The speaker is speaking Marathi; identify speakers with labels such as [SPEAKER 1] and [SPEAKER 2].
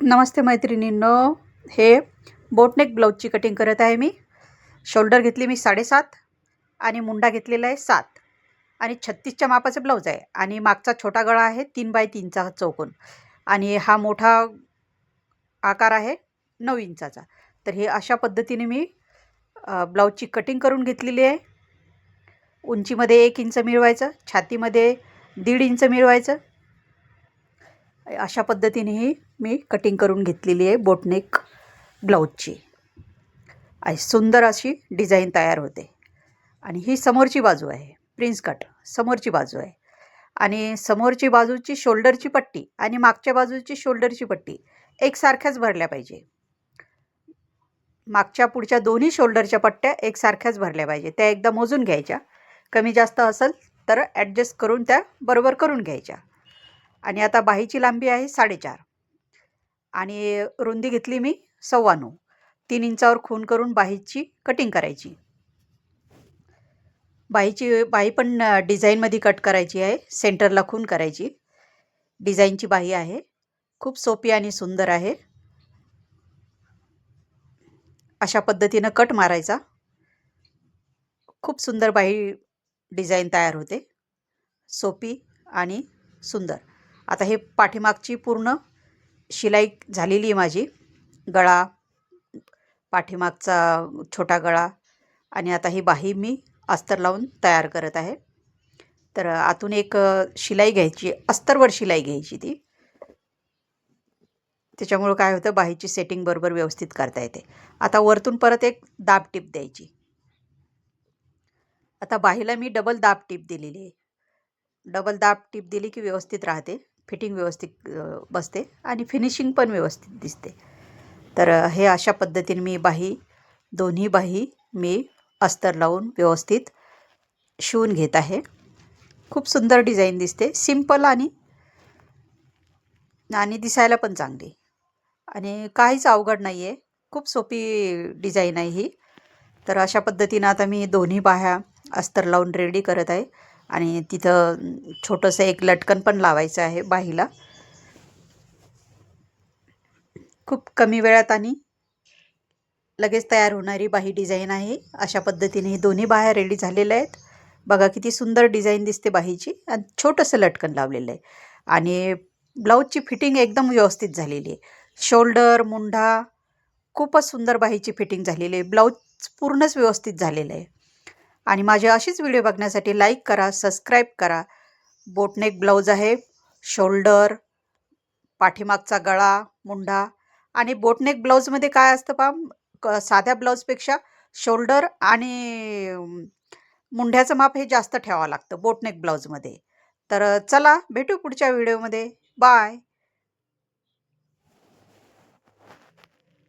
[SPEAKER 1] नमस्ते मैत्रिणींनो, हे बोटनेक ब्लाऊजची कटिंग करत आहे मी। शोल्डर घेतली मी 7.5 आणि मुंडा घेतलेला आहे 7 आणि 36च्या मापाचा ब्लाऊज आहे आणि मागचा छोटा गळा आहे 3 बाय 3चा चौकोन आणि हा मोठा आकार आहे 9 इंचाचा। तर हे अशा पद्धतीने मी ब्लाऊजची कटिंग करून घेतलेली आहे। उंचीमध्ये 1 इंच मिळवायचं, छातीमध्ये 1.5 इंच मिळवायचं। अशा पद्धतीने मी कटिंग करून घेतलेली आहे बोटनेक ब्लाऊजची। सुंदर अशी डिझाइन तयार होते आणि ही समोरची बाजू आहे, प्रिन्स कट समोरची बाजू आहे आणि समोरची बाजूची शोल्डरची पट्टी आणि मागच्या बाजूची शोल्डरची पट्टी एकसारख्याच भरल्या पाहिजे। मागच्या पुढच्या दोन्ही शोल्डरच्या पट्ट्या एकसारख्याच भरल्या पाहिजे। त्या एकदा मोजून घ्यायच्या, कमी जास्त असेल तर ॲडजस्ट करून त्या बरोबर करून घ्यायच्या। आणि आता बाहीची लांबी आहे 4.5 आणि रुंदी घेतली मी 9.25। 3 इंचावर खून करून बाहीची कटिंग करायची। बाही पण डिझाईनमध्ये कट करायची आहे, सेंटरला खून करायची। डिझाईनची बाही आहे, खूप सोपी आणि सुंदर आहे। अशा पद्धतीने कट मारायचा, खूप सुंदर बाही डिझाइन तयार होते, सोपी आणि सुंदर। आता हे पाठीमागची पूर्ण शिलाई झालेली आहे माझी। गळा, पाठीमागचा छोटा गळा आणि आता ही बाही मी अस्तर लावून तयार करत आहे। तर आतून एक शिलाई घ्यायची, अस्तरवर शिलाई घ्यायची ती, त्याच्यामुळे काय होतं बाहीची सेटिंग बरोबर व्यवस्थित करता येते। आता वरतून परत एक दाब टिप द्यायची। आता बाहीला मी डबल दाब टिप दिलेली आहे। डबल दाब टिप दिली की व्यवस्थित राहते, फिटिंग व्यवस्थित बसते आणि फिनिशिंग पण व्यवस्थित दिसते। तर हे अशा पद्धतीने मी दोन्ही बाही मी अस्तर लावून व्यवस्थित शिवून घेत आहे। खूप सुंदर डिझाइन दिसते, सिंपल आणि दिसायला पण चांगली आणि काहीच अवघड नाही आहे, खूप सोपी डिझाइन आहे ही। तर अशा पद्धतीने आता मी दोन्ही बाह्या अस्तर लावून रेडी करत आहे आणि तिथं छोटंसं एक लटकन पण लावायचं आहे बाहीला। खूप कमी वेळात आणि लगेच तयार होणारी बाही डिझाइन आहे। अशा पद्धतीने ही दोन्ही बाह्या रेडी झालेल्या आहेत। बघा किती सुंदर डिझाइन दिसते बाहीची आणि छोटंसं लटकन लावलेलं आहे आणि ब्लाऊजची फिटिंग एकदम व्यवस्थित झालेली आहे। शोल्डर, मुंढा खूपच सुंदर बाहीची फिटिंग झालेली आहे। ब्लाऊज पूर्णच व्यवस्थित झालेलं आहे आणि माझे अशीच व्हिडिओ बघण्यासाठी लाईक करा, सबस्क्राईब करा। बोटनेक ब्लाऊज आहे, शोल्डर, पाठीमागचा गळा, मुंढा आणि बोटनेक ब्लाऊजमध्ये काय असतं साध्या ब्लाऊजपेक्षा शोल्डर आणि मुंढ्याचं माप हे जास्त ठेवावं लागतं बोटनेक ब्लाऊजमध्ये। तर चला भेटू पुढच्या व्हिडिओमध्ये, बाय।